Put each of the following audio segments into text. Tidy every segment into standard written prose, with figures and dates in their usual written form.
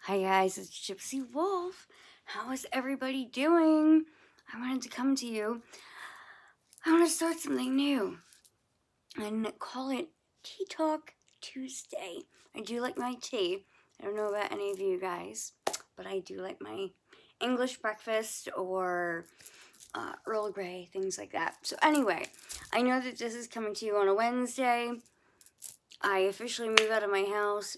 Hi guys, it's Gypsy Wolf. How is everybody doing? I wanted to come to you. I want to start something new and call it Tea Talk Tuesday. I do like my tea. I don't know about any of you guys, but I do like my English breakfast or Earl Grey, things like that. So anyway, I know that this is coming to you on a Wednesday. I officially move out of my house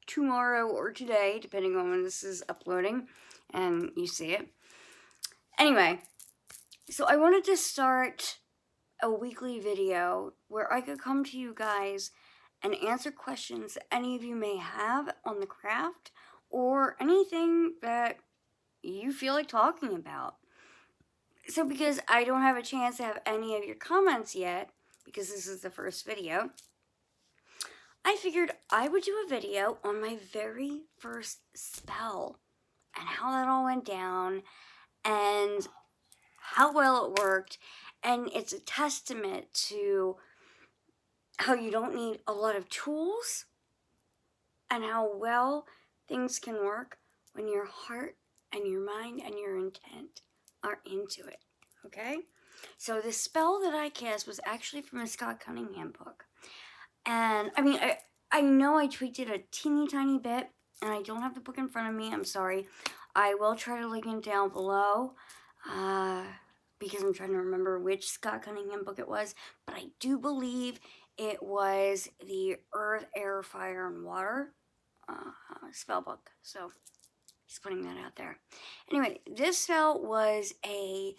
tomorrow or today, depending on when this is uploading and you see it. Anyway, so I wanted to start a weekly video where I could come to you guys and answer questions that any of you may have on the craft or anything that you feel like talking about. So because I don't have a chance to have any of your comments yet, because this is the first video, I figured I would do a video on my very first spell and how that all went down and how well it worked. And it's a testament to how you don't need a lot of tools and how well things can work when your heart and your mind and your intent are into it. Okay? So the spell that I cast was actually from a Scott Cunningham book. And I mean, I know I tweaked it a teeny tiny bit, and I don't have the book in front of me. I'm sorry. I will try to link it down below because I'm trying to remember which Scott Cunningham book it was. But I do believe it was the Earth, Air, Fire, and Water spell book. So just putting that out there. Anyway, this spell was a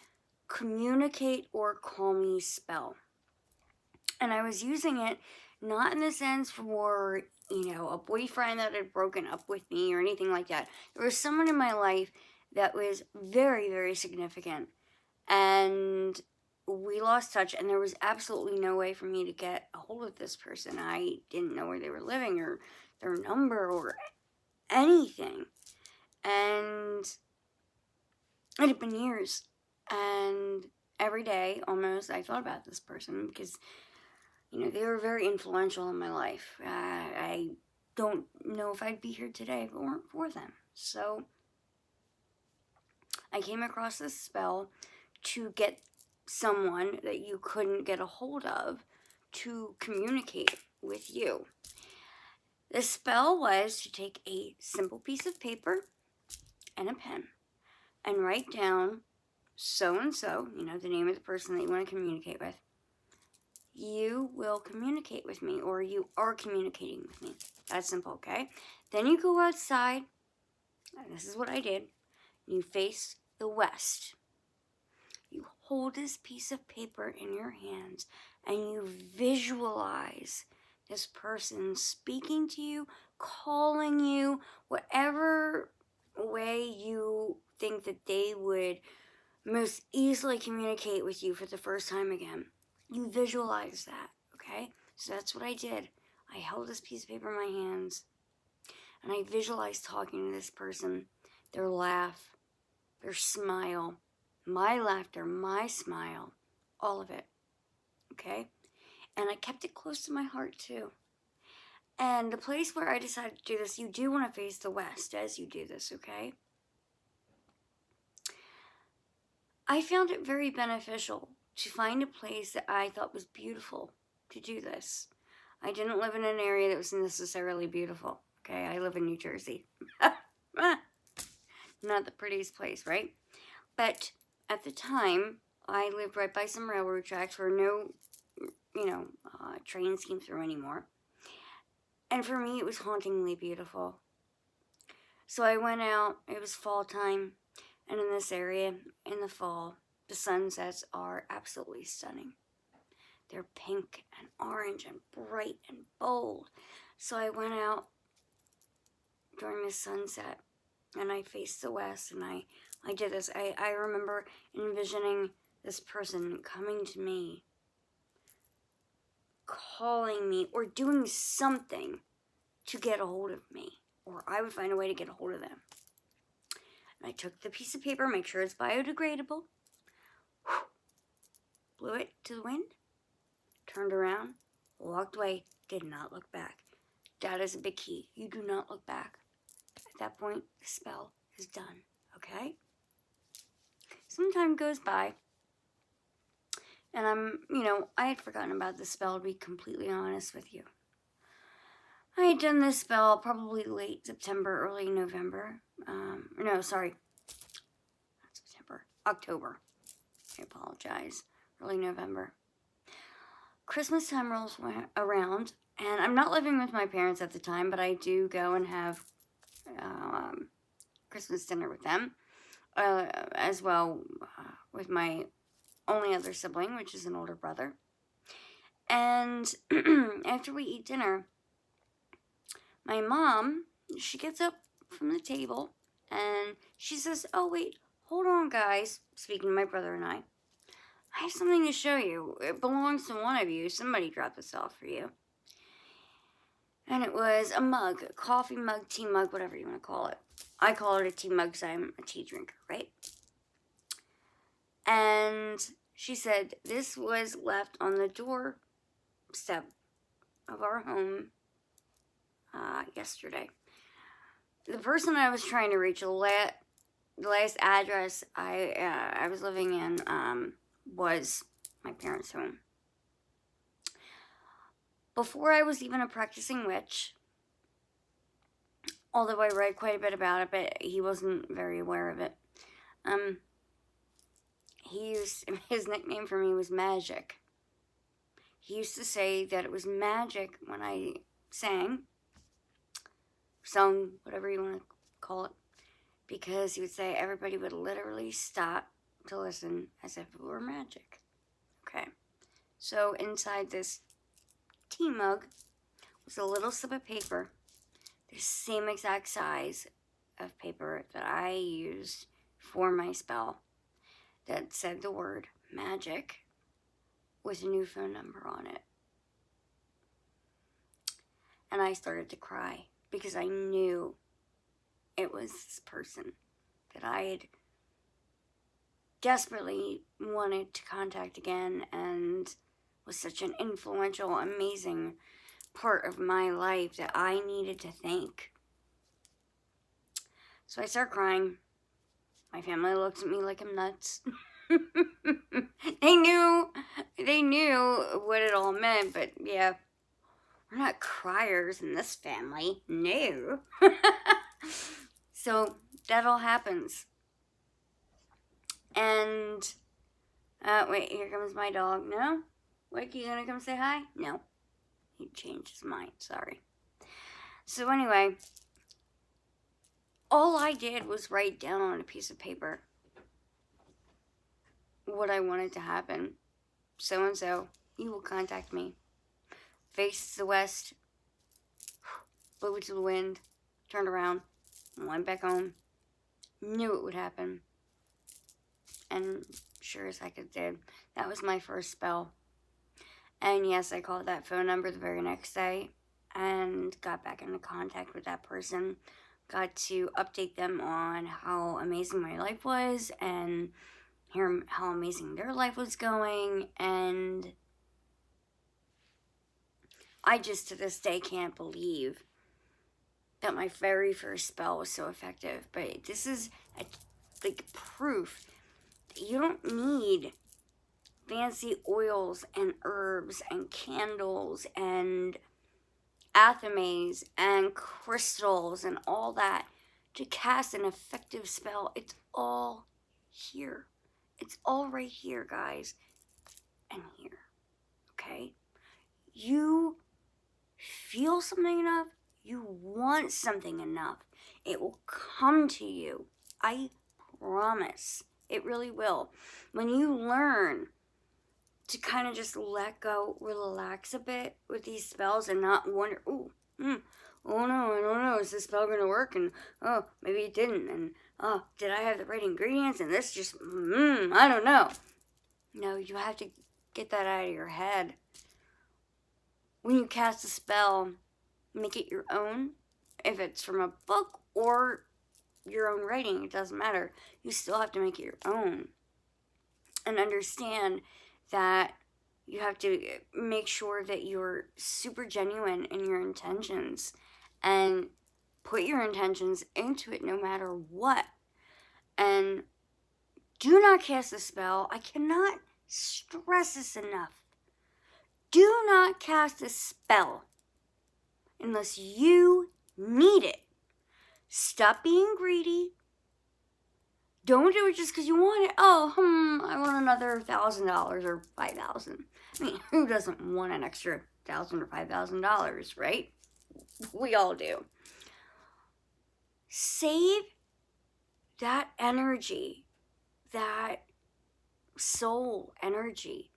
communicate or call me spell. And I was using it not in the sense for, a boyfriend that had broken up with me or anything like that. There was someone in my life that was very, very significant. And we lost touch, and there was absolutely no way for me to get a hold of this person. I didn't know where they were living or their number or anything. And it had been years. And every day, almost, I thought about this person because they were very influential in my life. I don't know if I'd be here today if it weren't for them. So I came across this spell to get someone that you couldn't get a hold of to communicate with you. The spell was to take a simple piece of paper and a pen and write down so and so, the name of the person that you want to communicate with. You will communicate with me, or you are communicating with me. That's simple, okay? Then you go outside, and this is what I did. You face the west. You hold this piece of paper in your hands, and you visualize this person speaking to you, calling you, whatever way you think that they would most easily communicate with you for the first time again. You visualize that, okay? So that's what I did. I held this piece of paper in my hands, and I visualized talking to this person, their laugh, their smile, my laughter, my smile, all of it, okay? And I kept it close to my heart, too. And the place where I decided to do this, you do want to face the west as you do this, okay? I found it very beneficial to find a place that I thought was beautiful to do this. I didn't live in an area that was necessarily beautiful. Okay, I live in New Jersey. Not the prettiest place, right? But at the time, I lived right by some railroad tracks where no, trains came through anymore. And for me, it was hauntingly beautiful. So I went out, it was fall time, and in this area, in the fall, the sunsets are absolutely stunning. They're pink and orange and bright and bold. So I went out during the sunset and I faced the west and I did this. I remember envisioning this person coming to me, calling me, or doing something to get a hold of me, or I would find a way to get a hold of them. And I took the piece of paper, make sure it's biodegradable, blew it to the wind, turned around, walked away, did not look back. That is a big key. You do not look back. At that point, the spell is done, okay? Some time goes by, and I had forgotten about the spell, to be completely honest with you. I had done this spell probably late September, early November. Not September, October. I apologize. Early November. Christmas time rolls around, and I'm not living with my parents at the time, but I do go and have Christmas dinner with them, as well with my only other sibling, which is an older brother. And after we eat dinner, my mom, she gets up from the table and she says, "Oh, wait, hold on, guys," speaking to my brother and I have something to show you. It belongs to one of you. Somebody dropped this off for you." And it was a mug, a coffee mug, tea mug, whatever you want to call it. I call it a tea mug because I'm a tea drinker, right? And she said, "This was left on the doorstep of our home yesterday." The person I was trying to reach, the last address I was living in was my parents' home. Before I was even a practicing witch, although I read quite a bit about it, but he wasn't very aware of it. His nickname for me was Magic. He used to say that it was magic when I sung, whatever you want to call it, because he would say everybody would literally stop to listen as if it were magic. Okay, so inside this tea mug was a little slip of paper, the same exact size of paper that I used for my spell, that said the word magic with a new phone number on it. And I started to cry because I knew it was this person that I had desperately wanted to contact again and was such an influential, amazing part of my life that I needed to thank. So I start crying. My family looks at me like I'm nuts. They knew what it all meant, but yeah, we're not criers in this family. No. So that all happens. And, wait, here comes my dog. No? Wait, you gonna come say hi? No. He changed his mind, sorry. So anyway, all I did was write down on a piece of paper what I wanted to happen. So-and-so, you will contact me. Face the west, blew to the wind, turned around, went back home. Knew it would happen. And sure as heck it did. That was my first spell. And yes, I called that phone number the very next day and got back into contact with that person. Got to update them on how amazing my life was and hear how amazing their life was going. And I just to this day can't believe that my very first spell was so effective. But this is like proof that you don't need fancy oils and herbs and candles and athames and crystals and all that to cast an effective spell. It's all here. It's all right here, guys, and here, okay? You feel something enough, you want something enough, it will come to you. I promise. It really will. When you learn to kind of just let go, relax a bit with these spells and not wonder, oh no, I don't know, is this spell going to work? And, oh, maybe it didn't. And, oh, did I have the right ingredients? And this just, I don't know. No, you have to get that out of your head. When you cast a spell, make it your own. If it's from a book or your own writing, it doesn't matter. You still have to make it your own. And understand that you have to make sure that you're super genuine in your intentions and put your intentions into it no matter what. And do not cast a spell. I cannot stress this enough. Do not cast a spell unless you need it. Stop being greedy. Don't do it just because you want it. Oh, I want another $1,000 or $5,000. I mean, who doesn't want an extra $1,000 or $5,000, right? We all do. Save that energy, that soul energy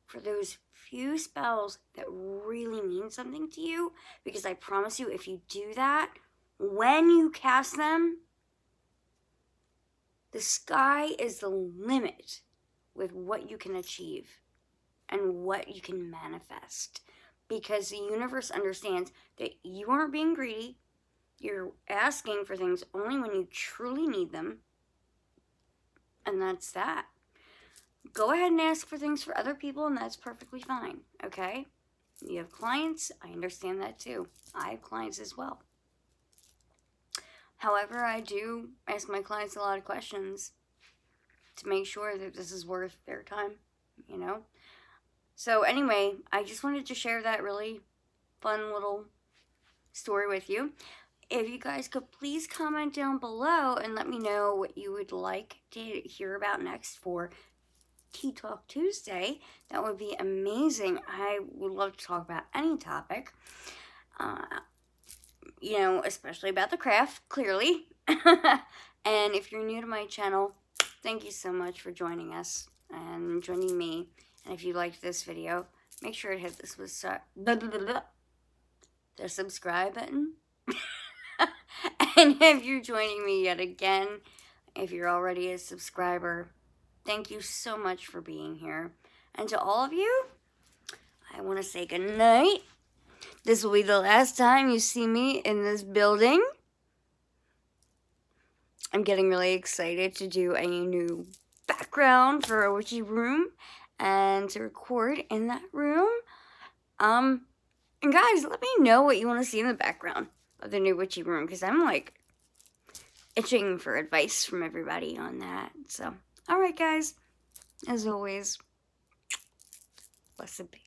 for those few spells that really mean something to you, because I promise you, if you do that, when you cast them, the sky is the limit with what you can achieve and what you can manifest, because the universe understands that you aren't being greedy. You're asking for things only when you truly need them, and that's that. Go ahead and ask for things for other people, and that's perfectly fine, okay? You have clients, I understand that too. I have clients as well. However, I do ask my clients a lot of questions to make sure that this is worth their time, you know? So anyway, I just wanted to share that really fun little story with you. If you guys could please comment down below and let me know what you would like to hear about next for Tea Talk Tuesday, that would be amazing. I would love to talk about any topic, you know, especially about the craft, clearly. And if you're new to my channel, thank you so much for joining us and joining me. And if you liked this video, make sure to hit this with the subscribe button. And if you're joining me yet again, if you're already a subscriber, thank you so much for being here. And to all of you, I want to say good night. This will be the last time you see me in this building. I'm getting really excited to do a new background for a witchy room and to record in that room. And guys, let me know what you want to see in the background of the new witchy room, because I'm like itching for advice from everybody on that. So, alright guys, as always, blessed be.